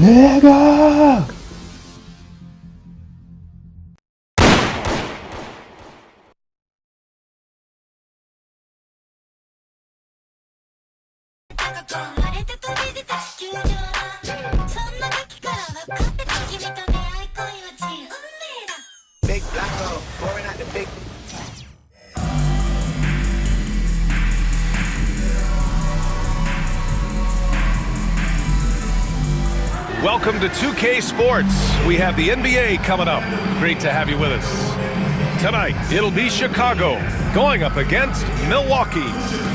내가 Big black hole, pouring out the big. Welcome to 2K Sports. We have the NBA coming up. Great to have you with us. Tonight, it'll be Chicago going up against Milwaukee.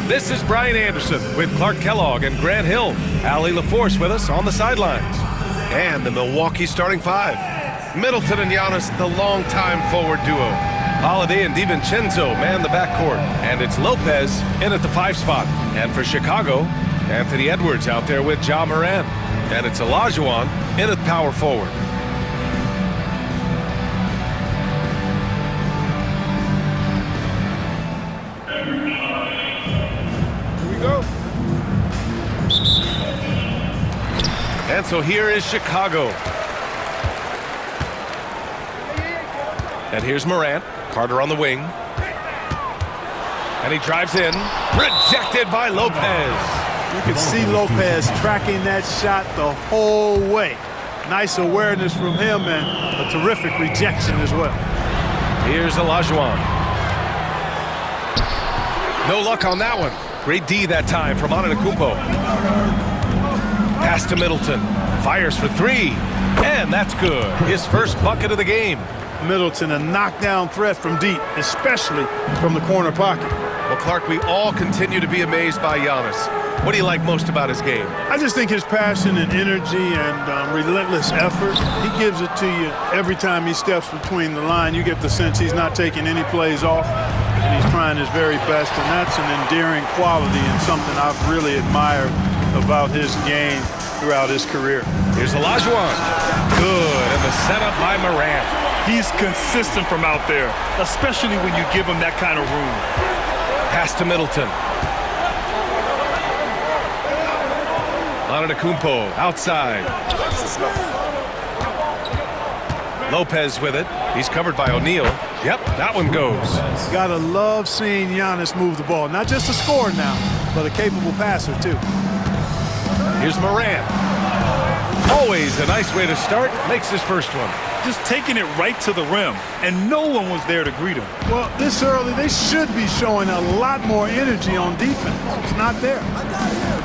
This is Brian Anderson with Clark Kellogg and Grant Hill. Allie LaForce with us on the sidelines. And the Milwaukee starting five. Middleton and Giannis, the longtime forward duo. Holiday and DiVincenzo man the backcourt. And it's Lopez in at the 5 spot. And for Chicago, Anthony Edwards out there with Ja Morant. And it's Olajuwon in at power forward. Here we go. And so here is Chicago. And here's Morant. Carter on the wing. And he drives in. Rejected by Lopez. You can see Lopez tracking that shot the whole way. Nice awareness from him and a terrific rejection as well. Here's Olajuwon. No luck on that one. Great D that time from Antetokounmpo. Pass to Middleton. Fires for 3. And that's good. His first bucket of the game. Middleton, a knockdown threat from deep, especially from the corner pocket. Well, Clark, we all continue to be amazed by Giannis. What do you like most about his game? I just think his passion and energy and relentless effort, he gives it to you every time he steps between the line. You get the sense he's not taking any plays off, and he's trying his very best, and that's an endearing quality and something I've really admired about his game throughout his career. Here's Olajuwon. Good, and the setup by Morant. He's consistent from out there, especially when you give him that kind of room. Pass to Middleton. Antetokounmpo outside. Lopez with it. He's covered by O'Neal. Yep, that one goes. Gotta love seeing Giannis move the ball. Not just a scorer now, but a capable passer too. Here's Morant. Always a nice way to start. Makes his first one. Just taking it right to the rim, and no one was there to greet him. Well, this early, they should be showing a lot more energy on defense. It's not there.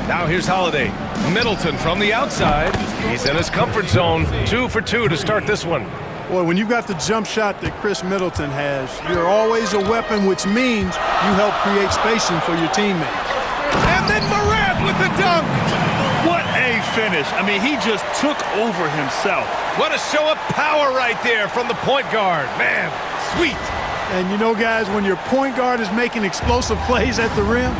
Now here's Holiday. Middleton from the outside. He's in his comfort zone. 2 for 2 to start this one. Boy, when you've got the jump shot that Chris Middleton has, you're always a weapon, which means you help create spacing for your teammates. And then Morant with the dunk. What a finish. I mean, he just took over himself. What a show of power right there from the point guard. Man, sweet. And you know, guys, when your point guard is making explosive plays at the rim,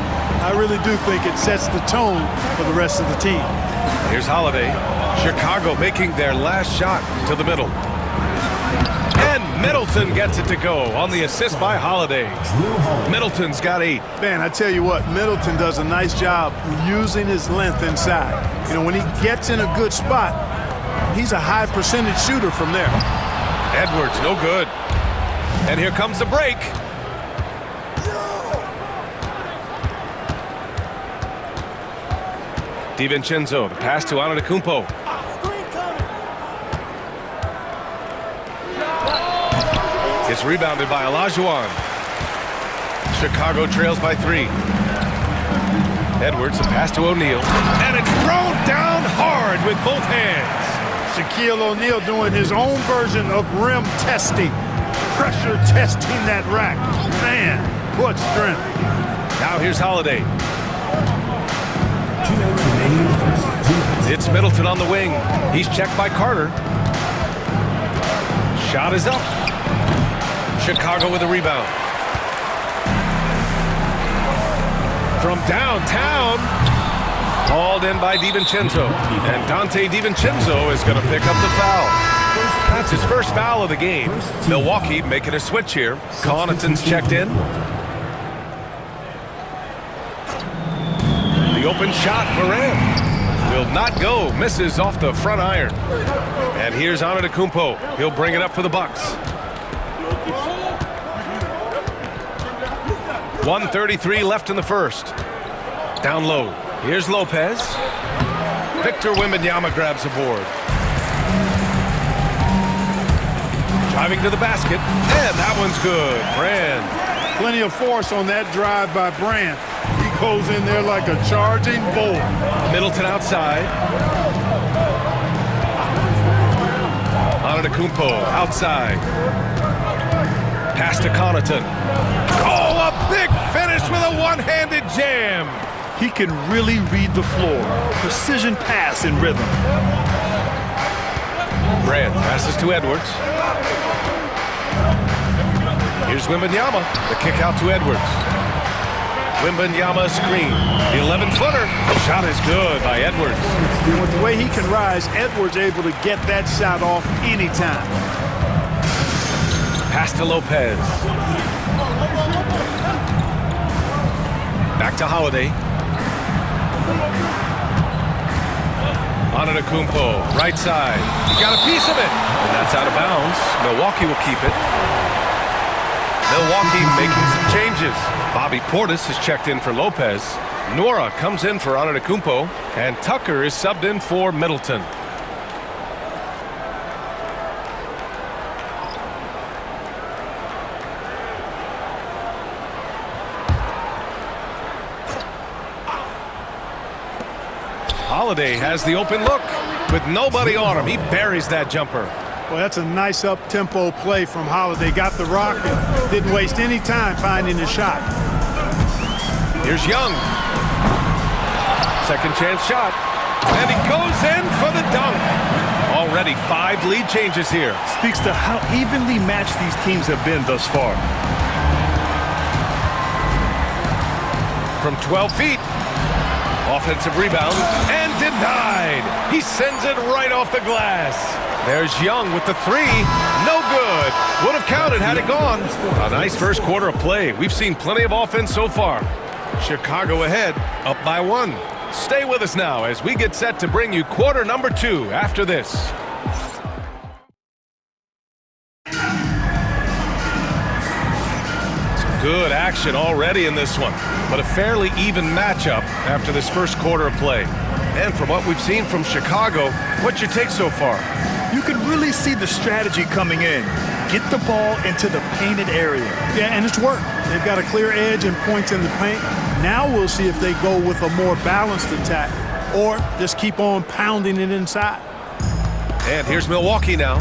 I really do think it sets the tone for the rest of the team. Here's Holiday. Chicago making their last shot to the middle. And Middleton gets it to go on the assist by Holiday. Middleton's got 8. Man, I tell you what, Middleton does a nice job using his length inside. You know, when he gets in a good spot, he's a high percentage shooter from there. Edwards, no good. And here comes the break. DiVincenzo, the pass to Antetokounmpo. It's rebounded by Olajuwon. Chicago trails by 3. Edwards, the pass to O'Neal. And it's thrown down hard with both hands. Shaquille O'Neal doing his own version of rim testing. Pressure testing that rack. Man, what strength. Now here's Holiday. It's Middleton on the wing. He's checked by Carter. Shot is up. Chicago with a rebound. From downtown. Hauled in by DiVincenzo. And Dante DiVincenzo is going to pick up the foul. That's his first foul of the game. Milwaukee making a switch here. Connaughton's checked in. The open shot, Morant. Will will not go. Misses off the front iron. And here's Antetokounmpo. He'll bring it up for the Bucks. 1:33 left in the first. Down low. Here's Lopez. Victor Wembanyama grabs a board. Driving to the basket. And that one's good. Brand. Plenty of force on that drive by Brand. He goes in there like a charging bull. Middleton outside. Antetokounmpo outside. Pass to Connaughton. Oh, a big finish with a one-handed jam. He can really read the floor. Precision pass in rhythm. Brand passes to Edwards. Here's Wembanyama. The kick out to Edwards. Wembanyama screen. The 11-footer. The shot is good by Edwards. With the way he can rise, Edwards able to get that shot off anytime. Pass to Lopez. Back to Holiday. Antetokounmpo, right side. He got a piece of it. And that's out of bounds. Milwaukee will keep it. Milwaukee making some changes. Bobby Portis is checked in for Lopez. Nora comes in for Antetokounmpo. And Tucker is subbed in for Middleton. Holiday has the open look. With nobody on him, he buries that jumper. Well, that's a nice up-tempo play from Holiday. Got the rock and didn't waste any time finding the shot. Here's Young. Second chance shot. And he goes in for the dunk. Already 5 lead changes here. Speaks to how evenly matched these teams have been thus far. From 12 feet. Offensive rebound. And denied. He sends it right off the glass. There's Young with the 3. No good. Would have counted had it gone. A nice first quarter of play. We've seen plenty of offense so far. Chicago ahead, up by 1. Stay with us now as we get set to bring you quarter number 2 after this. Some good action already in this one, but a fairly even matchup after this first quarter of play. And from what we've seen from Chicago, what's your take so far? You can really see the strategy coming in. Get the ball into the painted area. Yeah, and it's worked. They've got a clear edge and points in the paint. Now we'll see if they go with a more balanced attack or just keep on pounding it inside. And here's Milwaukee now.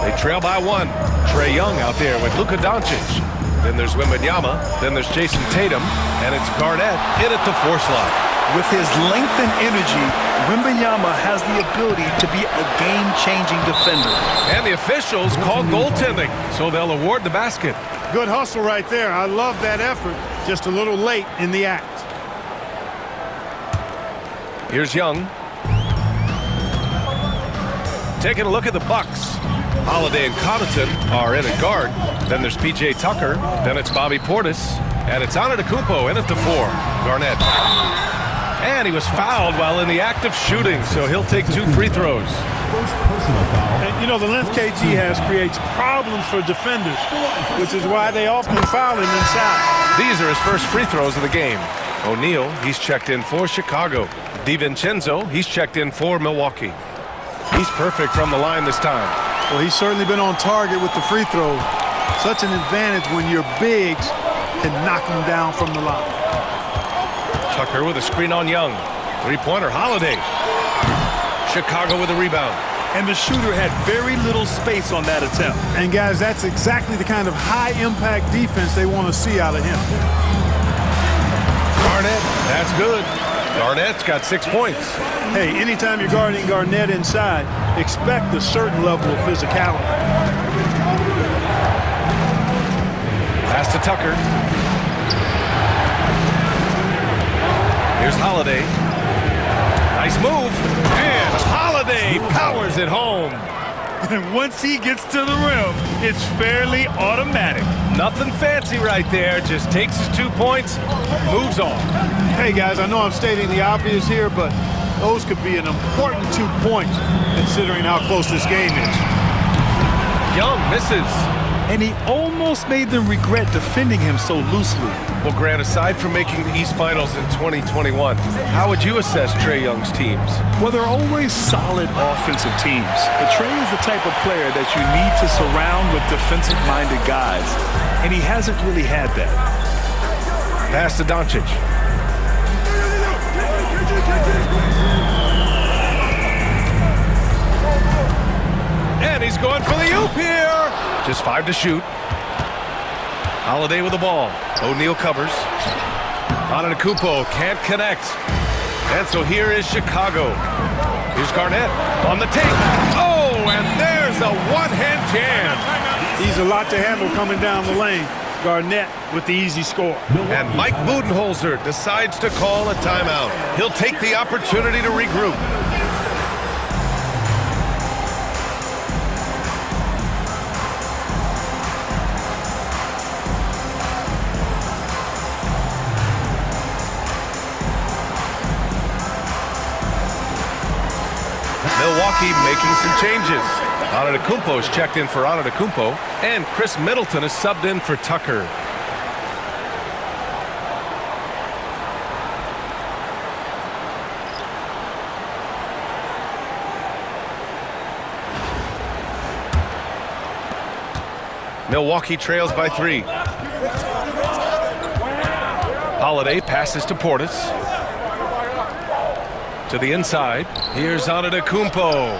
They trail by 1. Trae Young out there with Luka Doncic. Then there's Wembanyama. Then there's Jason Tatum. And it's Garnett in at the 4 slot. With his length and energy, Wembanyama has the ability to be a game-changing defender. And the officials call goaltending, so they'll award the basket. Good hustle right there. I love that effort. Just a little late in the act. Here's Young. Taking a look at the Bucks. Holiday and Connaughton are in at guard. Then there's P.J. Tucker. Then it's Bobby Portis. And it's Antetokounmpo in at the 4. Garnett. And he was fouled while in the act of shooting, so he'll take 2 free throws. And, you know, the length KG has creates problems for defenders, which is why they often foul him inside. These are his first free throws of the game. O'Neal, he's checked in for Chicago. DiVincenzo, he's checked in for Milwaukee. He's perfect from the line this time. Well, he's certainly been on target with the free throws. Such an advantage when your bigs can knock them down from the line. Tucker with a screen on Young. 3-pointer, Holiday. Chicago with a rebound. And the shooter had very little space on that attempt. And, guys, that's exactly the kind of high-impact defense they want to see out of him. Garnett, that's good. Garnett's got 6 points. Hey, anytime you're guarding Garnett inside, expect a certain level of physicality. Pass to Tucker. Here's Holiday. Nice move. And Holiday powers it home. And once he gets to the rim, it's fairly automatic. Nothing fancy right there. Just takes his 2 points, moves on. Hey, guys, I know I'm stating the obvious here, but Those could be an important 2 points considering how close this game is. Young misses. And he almost made them regret defending him so loosely. Well, Grant, aside from making the East Finals in 2021, how would you assess Trae Young's teams? Well, they're always solid offensive teams. But Trae is the type of player that you need to surround with defensive-minded guys. And he hasn't really had that. Pass to Doncic. And he's going for the oop here. Just 5 to shoot. Holiday with the ball. O'Neal covers. Antetokounmpo can't connect. And so here is Chicago. Here's Garnett on the tape. Oh, and there's a one-hand jam. He's a lot to handle coming down the lane. Garnett with the easy score. And Mike Budenholzer decides to call a timeout. He'll take the opportunity to regroup. Milwaukee making some changes. Antetokounmpo is checked in for Antetokounmpo, and Chris Middleton is subbed in for Tucker. Milwaukee trails by 3. Holiday passes to Portis. To the inside. Here's Antetokounmpo.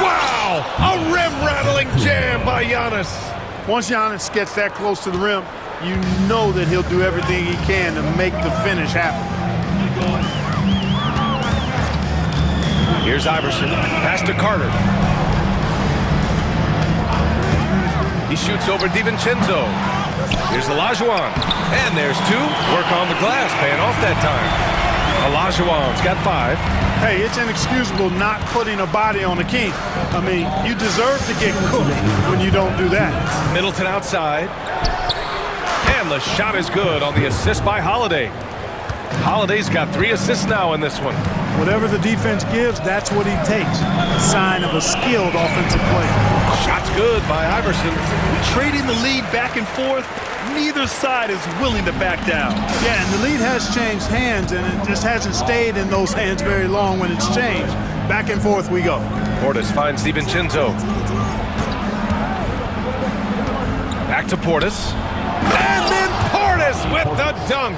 Wow! A rim-rattling jam by Giannis. Once Giannis gets that close to the rim, you know that he'll do everything he can to make the finish happen. Here's Iverson. Pass to Carter. He shoots over DiVincenzo. Here's Olajuwon. And there's 2. Work on the glass, paying off that time. Olajuwon's got 5. Hey, it's inexcusable not putting a body on the king. I mean, you deserve to get cooked when you don't do that. Middleton outside. And the shot is good on the assist by Holiday. Holiday's got 3 assists now in this one. Whatever the defense gives, that's what he takes. A sign of a skilled offensive player. Shot's good by Iverson. Trading the lead back and forth, neither side is willing to back down. Yeah, and the lead has changed hands, and it just hasn't stayed in those hands very long when it's changed. Back and forth we go. Portis finds DiVincenzo. Back to Portis. And then Portis with the dunk.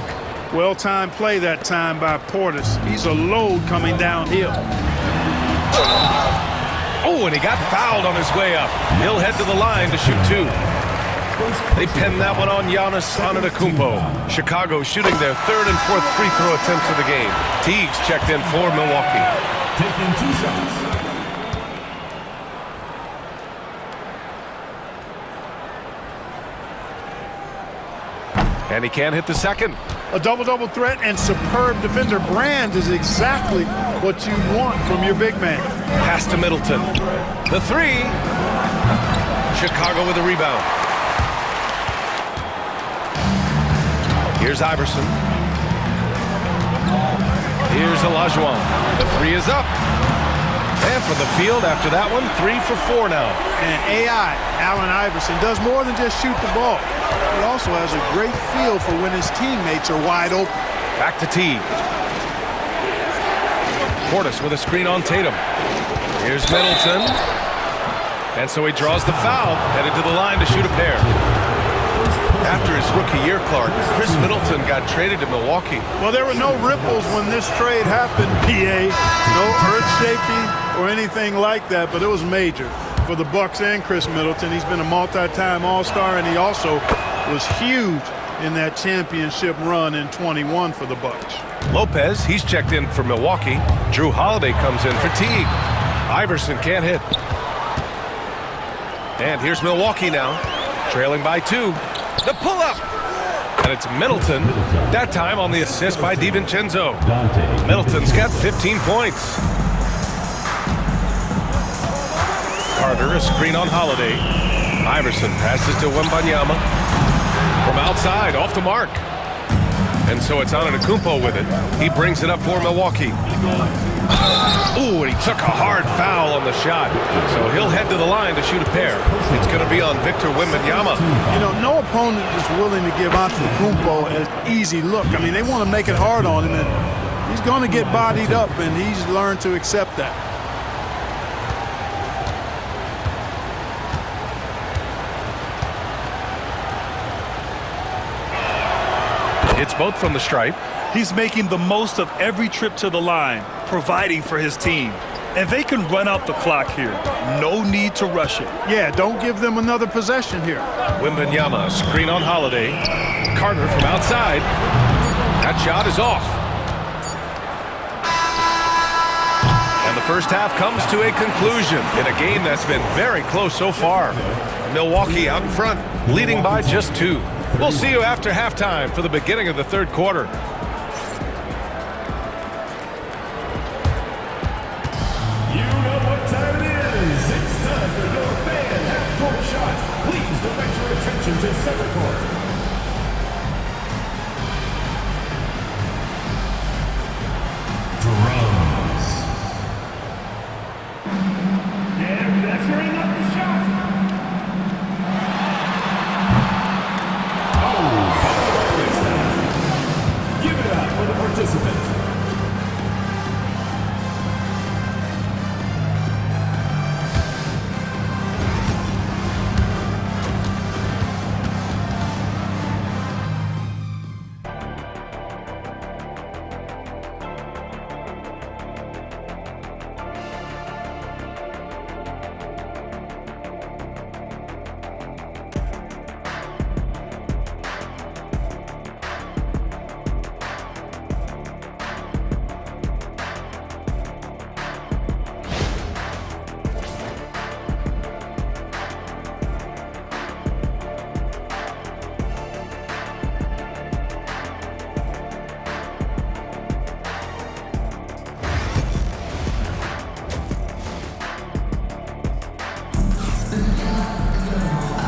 Well-timed play that time by Portis. He's a load coming downhill. Oh, and he got fouled on his way up. He'll head to the line to shoot 2. They pin that one on Giannis Antetokounmpo. Chicago shooting their 3rd and 4th free throw attempts of the game. Teague's checked in for Milwaukee. Taking 2 shots. And he can't hit the second. A double-double threat and superb defender. Brand is exactly what you want from your big man. Pass to Middleton. The 3. Chicago with a rebound. Here's Iverson. Here's Olajuwon. The 3 is up. And from the field after that one, 3 for 4 now. And AI, Allen Iverson, does more than just shoot the ball. He also has a great feel for when his teammates are wide open. Back to Teague. Portis with a screen on Tatum. Here's Middleton. And so he draws the foul, headed to the line to shoot a pair. After his rookie year, Clark, Chris Middleton got traded to Milwaukee. Well, there were no ripples when this trade happened, PA. No earth-shaking or anything like that, but it was major for the Bucks and Chris Middleton. He's been a multi-time All-Star, and he also was huge in that championship run in 21 for the Bucks. Lopez, he's checked in for Milwaukee. Drew Holiday comes in for Teague. Iverson can't hit. And here's Milwaukee now, trailing by 2. The pull-up. And it's Middleton, that time on the assist by DiVincenzo. Middleton's got 15 points. Carter, a screen on Holiday. Iverson passes to Wembanyama. From outside, off the mark. And so it's Antetokounmpo with it. He brings it up for Milwaukee. Ooh, and he took a hard foul on the shot. So he'll head to the line to shoot a pair. It's going to be on Victor Wembanyama. You know, no opponent is willing to give Antetokounmpo an easy look. I mean, they want to make it hard on him, and he's going to get bodied up, and he's learned to accept that. It's both from the stripe. He's making the most of every trip to the line, providing for his team. And they can run out the clock here. No need to rush it. Yeah, don't give them another possession here. Wembanyama, screen on Holiday. Carter from outside. That shot is off. And the first half comes to a conclusion in a game that's been very close so far. Milwaukee out in front, leading by just 2. We'll see you after halftime for the beginning of the third quarter. You know what time it is. It's time for your fan half-court shots. Please direct your attention to center court. Drums. And measuring up the shot. Give it up for the participant.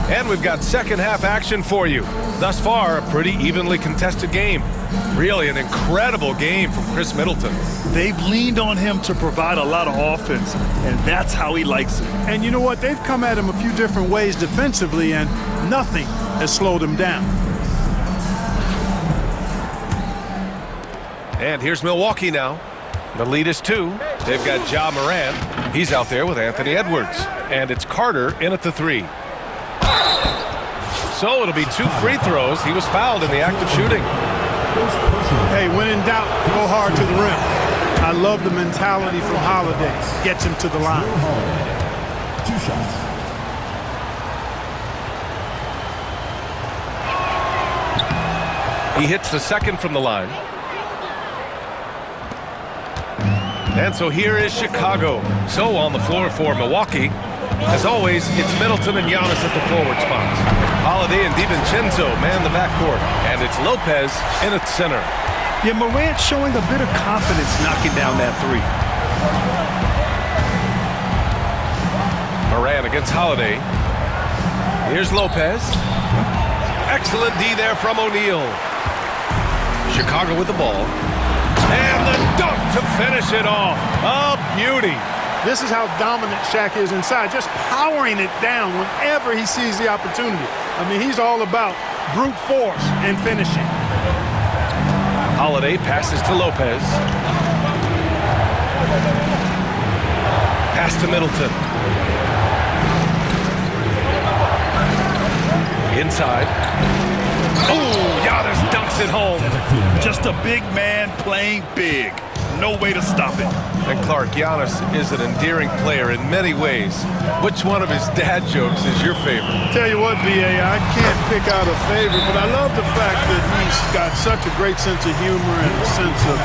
And we've got second half action for you. Thus far, a pretty evenly contested game. Really an incredible game from Chris Middleton. They've leaned on him to provide a lot of offense, and that's how he likes it. And you know what? They've come at him a few different ways defensively, and nothing has slowed him down. And here's Milwaukee now. The lead is 2. They've got Ja Morant. He's out there with Anthony Edwards. And it's Carter in at the 3. So it'll be 2 free throws. He was fouled in the act of shooting. Hey, when in doubt, go hard to the rim. I love the mentality from Holiday. Gets him to the line. 2 shots. He hits the second from the line. And so here is Chicago. So on the floor for Milwaukee, as always, it's Middleton and Giannis at the forward spots. Holiday and DiVincenzo man the backcourt. And it's Lopez in at center. Yeah, Morant showing a bit of confidence knocking down that 3. Morant against Holiday. Here's Lopez. Excellent D there from O'Neal. Chicago with the ball. And the dunk to finish it off. A beauty. This is how dominant Shaq is inside, just powering it down whenever he sees the opportunity. I mean, he's all about brute force and finishing. Holiday passes to Lopez. Pass to Middleton. Inside. Oh, Giannis dunks it home. Just a big man playing big. No way to stop it. And Clark, Giannis is an endearing player in many ways. Which one of his dad jokes is your favorite? Tell you what, B.A., I can't pick out a favorite, but I love the fact that he's got such a great sense of humor and a sense of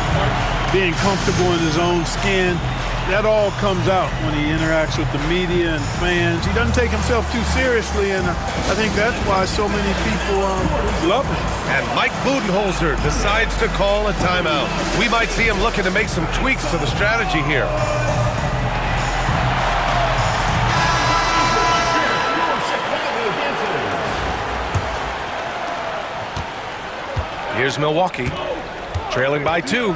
being comfortable in his own skin. That all comes out when he interacts with the media and fans. He doesn't take himself too seriously, and I think that's why so many people love him. And Mike Budenholzer decides to call a timeout. We might see him looking to make some tweaks to the strategy here. Here's Milwaukee, trailing by 2.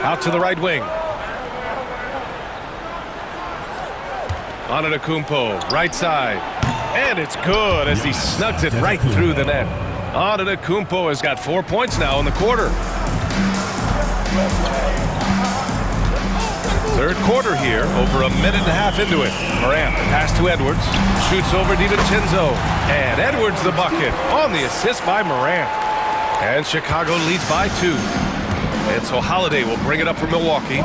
Out to the right wing. Antetokounmpo, right side. And it's good as he snugs it right through the net. Antetokounmpo has got 4 points now in the quarter. Third quarter here, over a minute and a half into it. Morant, the pass to Edwards. Shoots over DiVincenzo. And Edwards the bucket on the assist by Morant. And Chicago leads by 2. And so Holiday will bring it up for Milwaukee.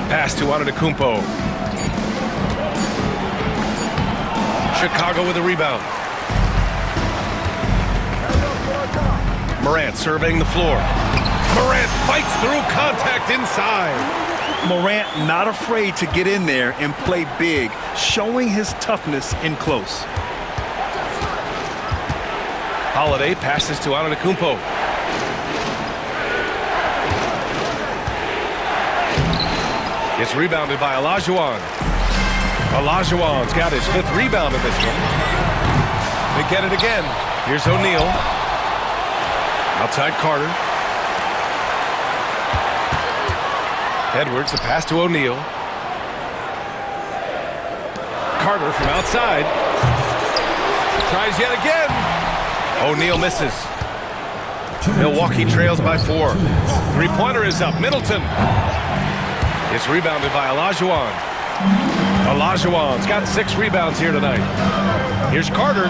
Pass to Antetokounmpo. Chicago with a rebound. Morant surveying the floor. Morant fights through contact inside. Morant not afraid to get in there and play big, showing his toughness in close. Holiday passes to Antetokounmpo. It's rebounded by Olajuwon. Olajuwon's got his 5th rebound in this one. They get it again. Here's O'Neal. Outside Carter. Edwards, the pass to O'Neal. Carter from outside. Tries yet again. O'Neal misses. Milwaukee trails by 4. Three-pointer is up. Middleton. It's rebounded by Olajuwon. Olajuwon's got 6 rebounds here tonight. Here's Carter.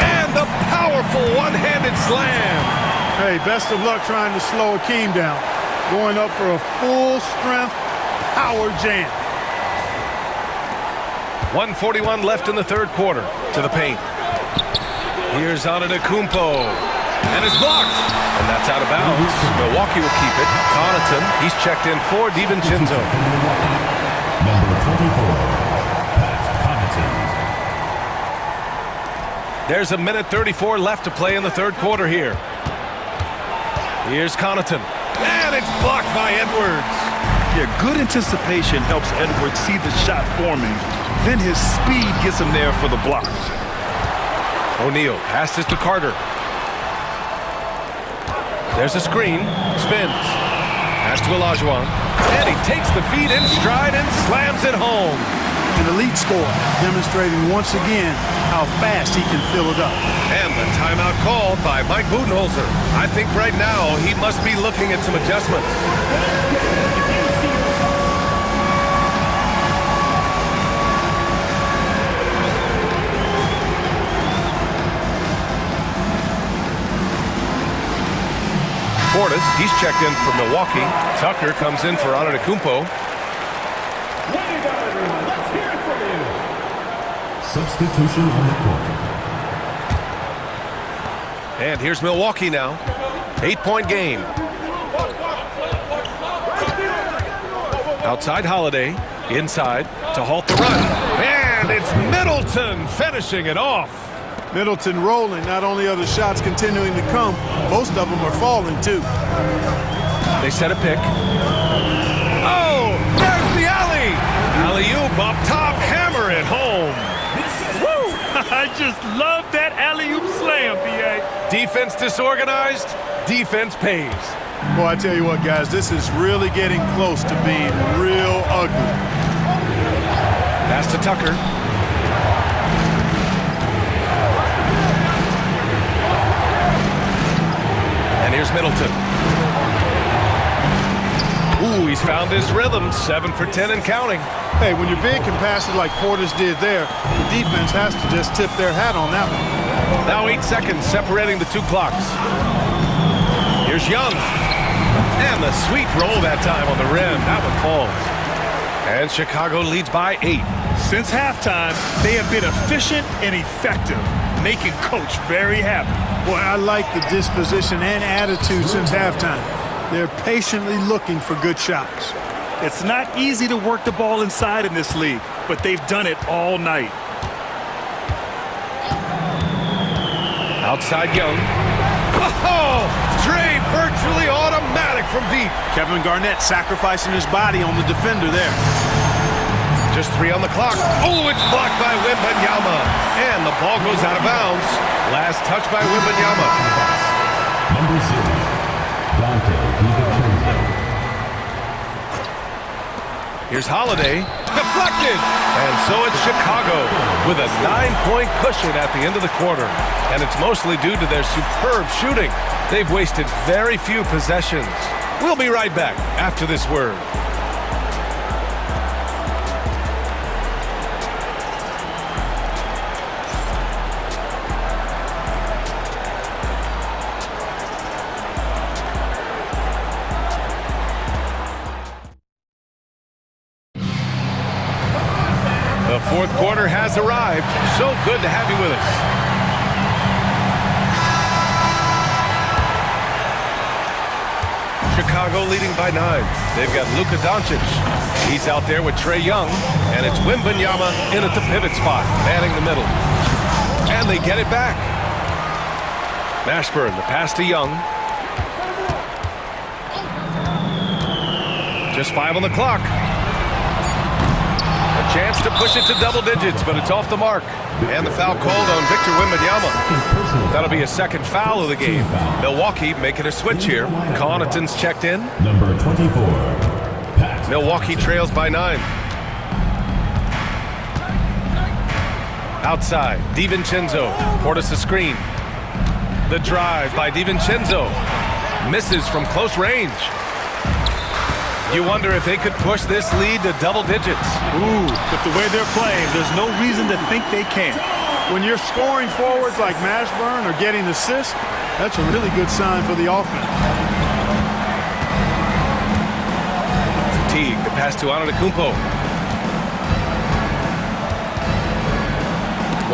And the powerful one-handed slam. Hey, best of luck trying to slow Akeem down. Going up for a full-strength power jam. 1:41 left in the third quarter. To the paint. Here's Antetokounmpo. And it's blocked. And that's out of bounds. Milwaukee will keep it. Connaughton, he's checked in for DiVincenzo. Number 24, Pat Connaughton. There's a minute 34 left to play in the third quarter here. Here's Connaughton. And it's blocked by Edwards. Yeah, good anticipation helps Edwards see the shot forming. Then his speed gets him there for the block. O'Neal passes to Carter. There's a screen. Spins. Pass to Olajuwon. And he takes the feed in stride and slams it home. An elite scorer, demonstrating once again how fast he can fill it up. And the timeout called by Mike Budenholzer. I think right now he must be looking at some adjustments. Portis, he's checked in for Milwaukee. Tucker comes in for Antetokounmpo. Let's hear it from you. Substitution on the court. And here's Milwaukee now. 8-point game. Outside Holiday. Inside to halt the run. And it's Middleton finishing it off. Middleton rolling. Not only are the shots continuing to come, most of them are falling too. They set a pick. Oh, there's the alley. Alley-oop up top, hammer it home. Woo! I just love that alley-oop slam, B.A. Defense disorganized, defense pays. Boy, I tell you what, guys, this is really getting close to being real ugly. Pass to Tucker. And here's Middleton. Ooh, he's found his rhythm. 7 for 10 and counting. Hey, when you're big and pass it like Portis did there, the defense has to just tip their hat on that one. Now 8 seconds separating the two clocks. Here's Young. And the sweet roll that time on the rim. That one falls. And Chicago leads by 8. Since halftime, they have been efficient and effective, making Coach very happy. Boy, I like the disposition and attitude since halftime. They're patiently looking for good shots. It's not easy to work the ball inside in this league, but they've done it all night. Outside Young. Oh, Dre virtually automatic from deep. Kevin Garnett sacrificing his body on the defender there. Just 3 on the clock. Oh, it's blocked by Wembanyama. And the ball goes out of bounds. Last touch by Wembanyama. Number 6, Dante DiVincenzo. Here's Holiday. Deflected. And so it's Chicago with a 9-point cushion at the end of the quarter. And it's mostly due to their superb shooting. They've wasted very few possessions. We'll be right back after this word. The fourth quarter has arrived. So good to have you with us. Chicago leading by 9. They've got Luka Doncic. He's out there with Trae Young. And it's Wembanyama in at the pivot spot, manning the middle. And they get it back. Mashburn, the pass to Young. Just 5 on the clock. A chance to push it to double digits, but it's off the mark. And the foul called on Victor Wembanyama. That'll be a second foul of the game. Milwaukee making a switch here. Connaughton's checked in. Number 24, Pat. Milwaukee trails by 9. Outside, DiVincenzo. Portis a screen. The drive by DiVincenzo. Misses from close range. You wonder if they could push this lead to double digits. Ooh, but the way they're playing, there's no reason to think they can't. When you're scoring forwards like Mashburn or getting assists, that's a really good sign for the offense. Teague, the pass to Antetokounmpo.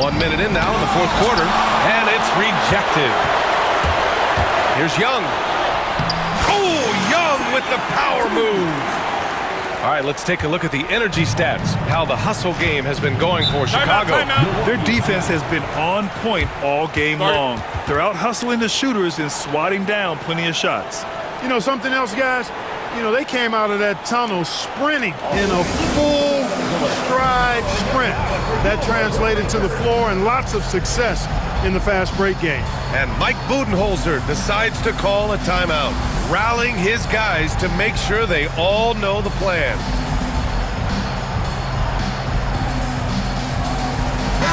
1 minute in now in the fourth quarter, and it's rejected. Here's Young. Oh, Young with the power move. All right, let's take a look at the energy stats, how the hustle game has been going for Chicago. Their defense has been on point all game long. They're out hustling the shooters and swatting down plenty of shots. You know something else, guys? You know, they came out of that tunnel sprinting in a full stride sprint. That translated to the floor and lots of success in the fast break game. And Mike Budenholzer decides to call a timeout, rallying his guys to make sure they all know the plan.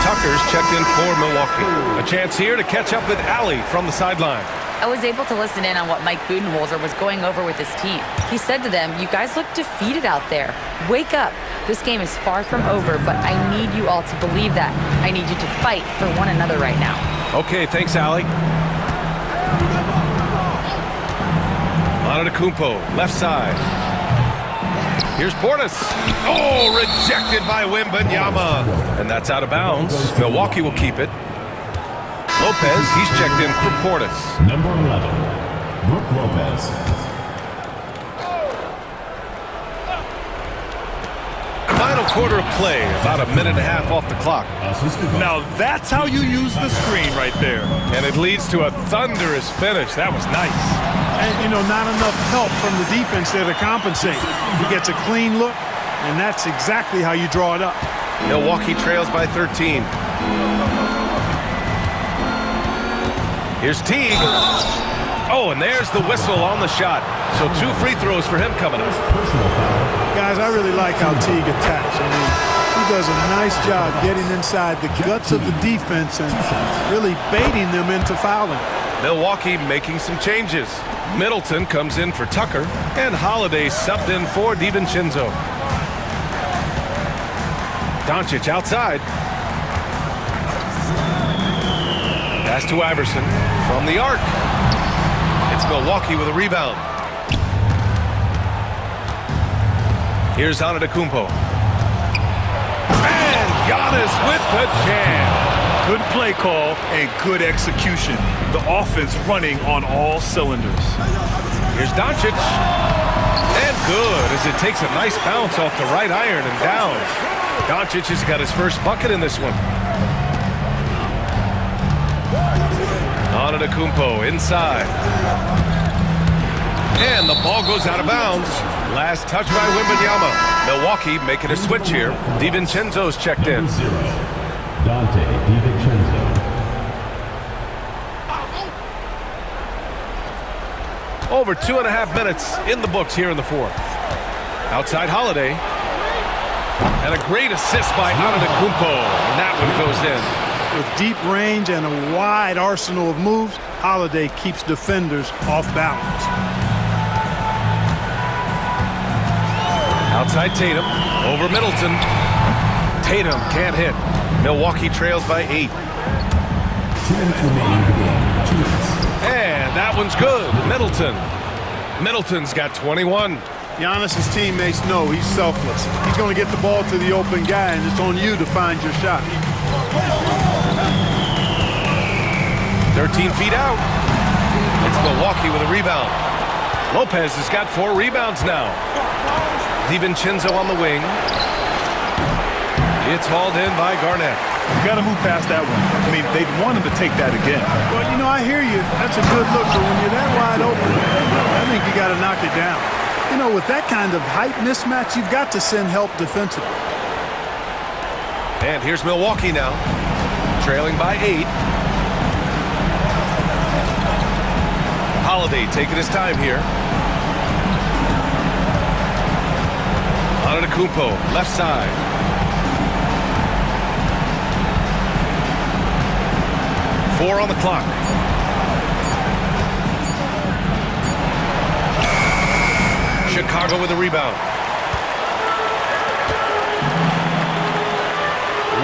Tucker's checked in for Milwaukee. A chance here to catch up with Allie from the sideline. I was able to listen in on what Mike Budenholzer was going over with his team. He said to them, "You guys look defeated out there. Wake up. This game is far from over, but I need you all to believe that. I need you to fight for one another right now." Okay, thanks, Allie. Antetokounmpo, left side. Here's Portis. Oh, rejected by Wembanyama. And that's out of bounds. Milwaukee will keep it. Lopez, he's checked in for Portis. Number 11, Brook Lopez. Final quarter of play, about a minute and a half off the clock. Now that's how you use the screen right there. And it leads to a thunderous finish. That was nice. And, you know, not enough help from the defense there to compensate. He gets a clean look, and that's exactly how you draw it up. Milwaukee trails by 13. Here's Teague. Oh, and there's the whistle on the shot. So 2 free throws for him coming up. Guys, I really like how Teague attacks. I mean, he does a nice job getting inside the guts of the defense and really baiting them into fouling. Milwaukee making some changes. Middleton comes in for Tucker, and Holiday subbed in for DiVincenzo. Doncic outside. Pass to Iverson from the arc. It's Milwaukee with a rebound. Here's Antetokounmpo. And Giannis with the jam. Good play call and good execution. The offense running on all cylinders. Here's Doncic. And good as it takes a nice bounce off the right iron and down. Doncic has got his first bucket in this one. Antetokounmpo inside. And the ball goes out of bounds. Last touch by Wembanyama. Milwaukee making a switch here. DiVincenzo's checked in. Dante DiVincenzo. Over 2.5 minutes in the books here in the fourth. Outside Holiday. And a great assist by Antetokounmpo. And that one goes in. With deep range and a wide arsenal of moves, Holiday keeps defenders off balance. Outside Tatum. Over Middleton. Tatum can't hit. Milwaukee trails by 8. 2 minutes remaining in the game. 2 minutes. And that one's good. Middleton. Middleton's got 21. Giannis's teammates know he's selfless. He's going to get the ball to the open guy, and it's on you to find your shot. 13 feet out. It's Milwaukee with a rebound. Lopez has got 4 rebounds now. DiVincenzo on the wing. It's hauled in by Garnett. You got to move past that one. I mean, they'd want him to take that again. Well, you know, I hear you. That's a good look, but when you're that wide open, I think you got to knock it down. You know, with that kind of height mismatch, you've got to send help defensively. And here's Milwaukee now, trailing by 8. Holiday taking his time here. Antetokounmpo, left side. Four on the clock. Chicago with a rebound.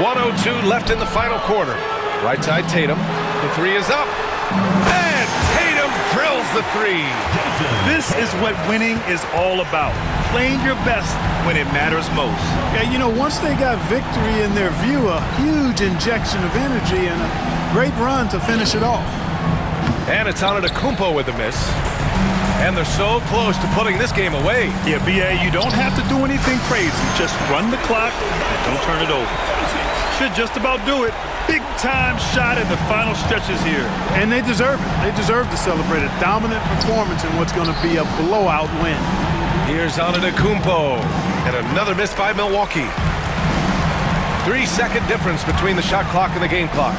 1:02 left in the final quarter. Right side Tatum. The 3 is up. And Tatum drills the 3. This is what winning is all about. Playing your best when it matters most. Yeah, you know, once they got victory in their view, a huge injection of energy and a great run to finish it off. And it's Antetokounmpo with a miss. And they're so close to putting this game away. Yeah, B.A., you don't have to do anything crazy. Just run the clock and don't turn it over. Should just about do it. Big-time shot in the final stretches here. And they deserve it. They deserve to celebrate a dominant performance in what's going to be a blowout win. Here's Antetokounmpo. And another miss by Milwaukee. 3-second difference between the shot clock and the game clock.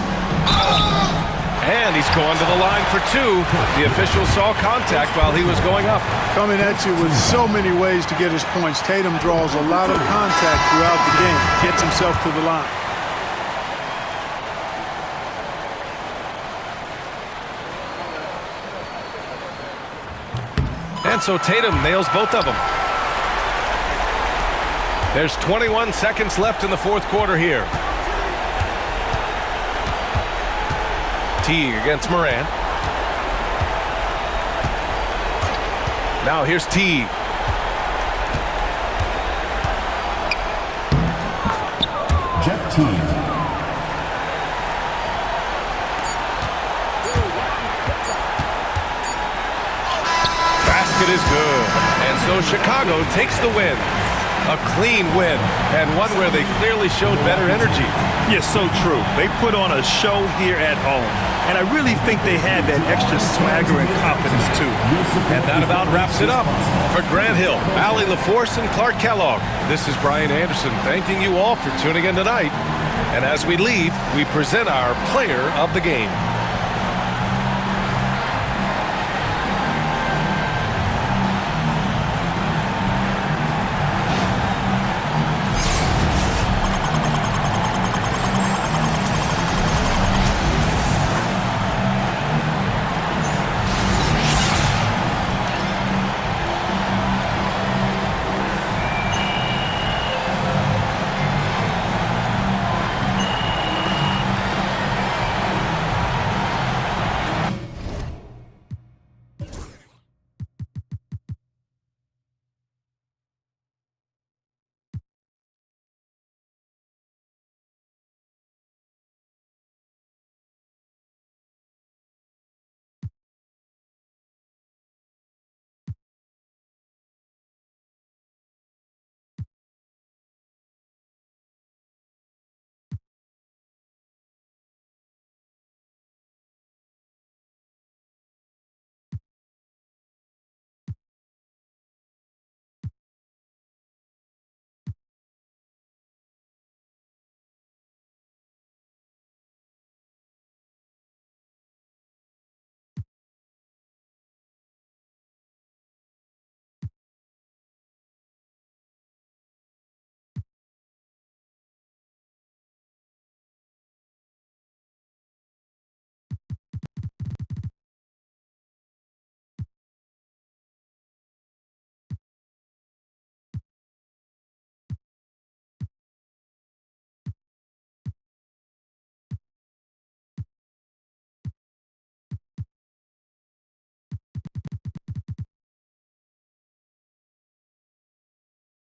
And he's going to the line for 2. The official saw contact while he was going up. Coming at you with so many ways to get his points. Tatum draws a lot of contact throughout the game. Gets himself to the line. And so Tatum nails both of them. There's 21 seconds left in the fourth quarter here. Teague against Morant. Now here's Teague. Jeff Teague. Basket is good. And so Chicago takes the win. A clean win, and one where they clearly showed better energy. Yes, so true. They put on a show here at home, and I really think they had that extra swagger and confidence, too. And that about wraps it up. For Grant Hill, Allie LaForce, and Clark Kellogg, this is Brian Anderson thanking you all for tuning in tonight. And as we leave, we present our player of the game.